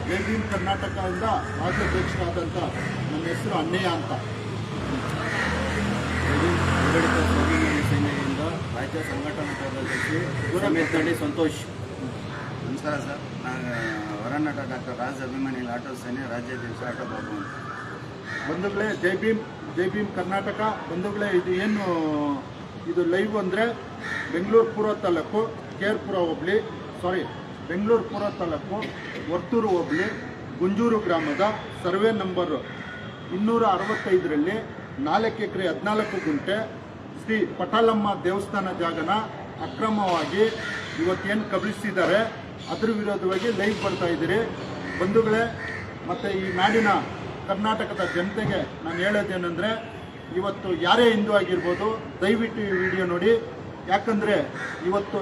ಜೈ ಭೀಮ್ ಕರ್ನಾಟಕದಿಂದ ರಾಜ್ಯಾಧ್ಯಕ್ಷರಾದಂಥ ನನ್ನ ಹೆಸರು ಅಣ್ಣಯ್ಯ ಅಂತ. ಆಡಳಿತ ಸ್ವಾಭಿಮಾನಿ ಸೇನೆಯಿಂದ ರಾಜ್ಯ ಸಂಘಟನಾ ಕಾರ್ಯದರ್ಶಿ ಗುರಮೇತಳ್ಳಿ ಸಂತೋಷ್. ನಮಸ್ಕಾರ ಸರ್, ನಾನು ಹೊರನಾಟ ಡಾಕ್ಟರ್ ರಾಜ್ ಅಭಿಮಾನಿ ಆಟೋ ಸೇನೆ ರಾಜ್ಯಾಧ್ಯಕ್ಷ ಆಟೋ ಬಾಬು ಅಂತ. ಬಂಧುಗಳೇ, ಜೈ ಭೀಮ್ ಕರ್ನಾಟಕ. ಬಂಧುಗಳೇ, ಇದು ಲೈವ್ ಅಂದರೆ ಬೆಂಗಳೂರು ಪೂರ್ವ ತಾಲೂಕು ಕೇರ್ಪುರ ಹೋಬಳಿ ಬೆಂಗಳೂರು ಪೂರ್ವ ತಾಲೂಕು ವರ್ತೂರು ಹೋಬಳಿ ಗುಂಜೂರು ಗ್ರಾಮದ ಸರ್ವೆ ನಂಬರ್ 265ರಲ್ಲಿ 4 ಎಕರೆ 14 ಗುಂಟೆ ಶ್ರೀ ಪಟಾಲಮ್ಮ ದೇವಸ್ಥಾನ ಜಾಗನ ಅಕ್ರಮವಾಗಿ ಇವತ್ತೇನು ಕಬಳಿಸಿದ್ದಾರೆ ಅದರ ವಿರೋಧವಾಗಿ ಲೈವ್ ಬರ್ತಾ ಇದ್ದೀರಿ. ಬಂಧುಗಳೇ, ಮತ್ತು ಈ ನಾಡಿನ ಕರ್ನಾಟಕದ ಜನತೆಗೆ ನಾನು ಹೇಳೋದೇನೆಂದರೆ, ಇವತ್ತು ಯಾರೇ ಹಿಂದೂ ಆಗಿರ್ಬೋದು, ದಯವಿಟ್ಟು ಈ ವಿಡಿಯೋ ನೋಡಿ. ಯಾಕಂದರೆ ಇವತ್ತು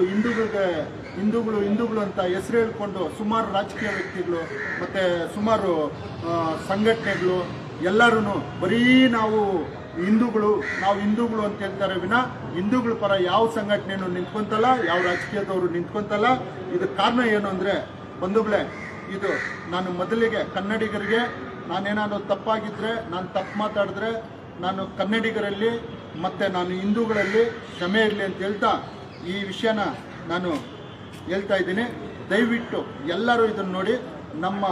ಹಿಂದೂಗಳು ಅಂತ ಹೆಸರು ಹೇಳ್ಕೊಂಡು ಸುಮಾರು ರಾಜಕೀಯ ವ್ಯಕ್ತಿಗಳು ಮತ್ತು ಸುಮಾರು ಸಂಘಟನೆಗಳು ಎಲ್ಲರೂ ಬರೀ ನಾವು ಹಿಂದೂಗಳು ಅಂತ ಹೇಳ್ತಾರೆ ವಿನ ಹಿಂದೂಗಳ ಪರ ಯಾವ ಸಂಘಟನೆಯೂ ನಿಂತ್ಕೊಂತಲ್ಲ, ಯಾವ ರಾಜಕೀಯದವರು ನಿಂತ್ಕೊಂತಲ್ಲ. ಇದಕ್ಕೆ ಕಾರಣ ಏನು ಅಂದರೆ, ಬಂಧುಗಳೇ, ಇದು ನಾನು ಮೊದಲಿಗೆ ಕನ್ನಡಿಗರಿಗೆ ನಾನೇನಾದ್ರು ತಪ್ಪಾಗಿದ್ದರೆ, ನಾನು ತಪ್ಪು ಮಾತಾಡಿದ್ರೆ ನಾನು ಕನ್ನಡಿಗರಲ್ಲಿ ಮತ್ತು ನಾನು ಹಿಂದೂಗಳಲ್ಲಿ ಕ್ಷಮೆ ಇರಲಿ ಅಂತ ಹೇಳ್ತಾ ಈ ವಿಷಯನ ನಾನು ಹೇಳ್ತಾ ಇದ್ದೀನಿ. ದಯವಿಟ್ಟು ಎಲ್ಲರೂ ಇದನ್ನು ನೋಡಿ. ನಮ್ಮ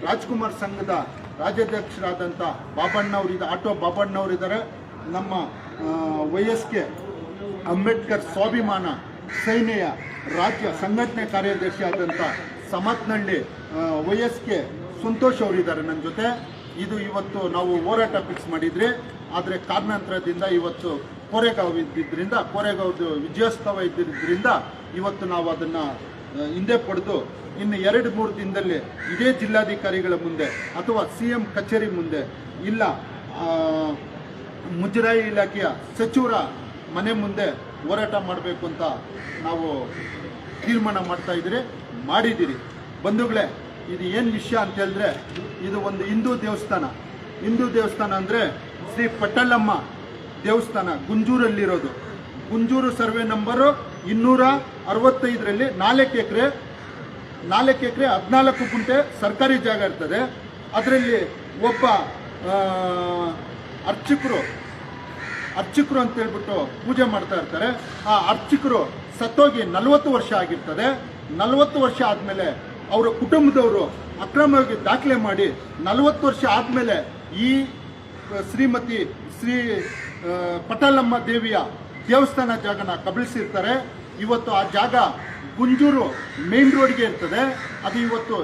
ರಾಜ್ಕುಮಾರ್ ಸಂಘದ ರಾಜ್ಯಾಧ್ಯಕ್ಷರಾದಂಥ ಆಟೋ ಬಾಬಣ್ಣವರಿದ್ದಾರೆ. ನಮ್ಮ YSK ಅಂಬೇಡ್ಕರ್ ಸ್ವಾಭಿಮಾನ ಸೇನೆಯ ರಾಜ್ಯ ಸಂಘಟನೆ ಕಾರ್ಯದರ್ಶಿ ಆದಂಥ ಸಮತ್ನಹಳ್ಳಿ YSK ಸಂತೋಷ್ ಅವರಿದ್ದಾರೆ ನನ್ನ ಜೊತೆ. ಇವತ್ತು ನಾವು ಹೋರಾಟ ಫಿಕ್ಸ್ ಮಾಡಿದ್ರಿ, ಆದರೆ ಕಾರಣಾಂತರದಿಂದ ಇವತ್ತು ಕೋರೆಗಾವ್ದು ವಿಜಯೋತ್ಸವ ಇದ್ದಿದ್ದರಿಂದ ಇವತ್ತು ನಾವು ಅದನ್ನು ಹಿಂದೆ ಪಡೆದು ಇನ್ನು 2-3 ದಿನದಲ್ಲಿ ಇದೇ ಜಿಲ್ಲಾಧಿಕಾರಿಗಳ ಮುಂದೆ ಅಥವಾ CM ಕಚೇರಿ ಮುಂದೆ ಇಲ್ಲ ಮುಜರಾಯಿ ಇಲಾಖೆಯ ಸಚಿವರ ಮನೆ ಮುಂದೆ ಹೋರಾಟ ಮಾಡಬೇಕು ಅಂತ ನಾವು ತೀರ್ಮಾನ ಮಾಡಿದ್ದೀರಿ. ಬಂಧುಗಳೇ, ಇದು ಏನು ವಿಷಯ ಅಂತ ಹೇಳಿದ್ರೆ, ಇದು ಒಂದು ಹಿಂದೂ ದೇವಸ್ಥಾನ ಅಂದರೆ ಶ್ರೀ ಪಟಾಲಮ್ಮ ದೇವಸ್ಥಾನ ಗುಂಜೂರಲ್ಲಿರೋದು. ಗುಂಜೂರು ಸರ್ವೆ ನಂಬರು 265ರಲ್ಲಿ 4 ಎಕರೆ 14 ಗುಂಟೆ ಸರ್ಕಾರಿ ಜಾಗ ಇರ್ತದೆ. ಅದರಲ್ಲಿ ಒಬ್ಬ ಅರ್ಚಕರು ಅಂತ ಹೇಳ್ಬಿಟ್ಟು ಪೂಜೆ ಮಾಡ್ತಾ ಇರ್ತಾರೆ. ಆ ಅರ್ಚಕರು ಸತ್ತೋಗಿ 40 ವರ್ಷ ಆಗಿರ್ತದೆ. 40 ವರ್ಷ ಆದಮೇಲೆ ಅವರ ಕುಟುಂಬದವರು ಅಕ್ರಮವಾಗಿ ದಾಖಲೆ ಮಾಡಿ 40 ವರ್ಷ ಆದಮೇಲೆ ಈ ಶ್ರೀ ಪಟಾಲಮ್ಮ ದೇವಿಯ ದೇವಸ್ಥಾನ ಜಾಗನ ಕಬಳಿಸಿರ್ತಾರೆ. ಇವತ್ತು ಆ ಜಾಗ ಗುಂಜೂರು ಮೇನ್ ರೋಡ್ಗೆ ಇರ್ತದೆ. ಅದು ಇವತ್ತು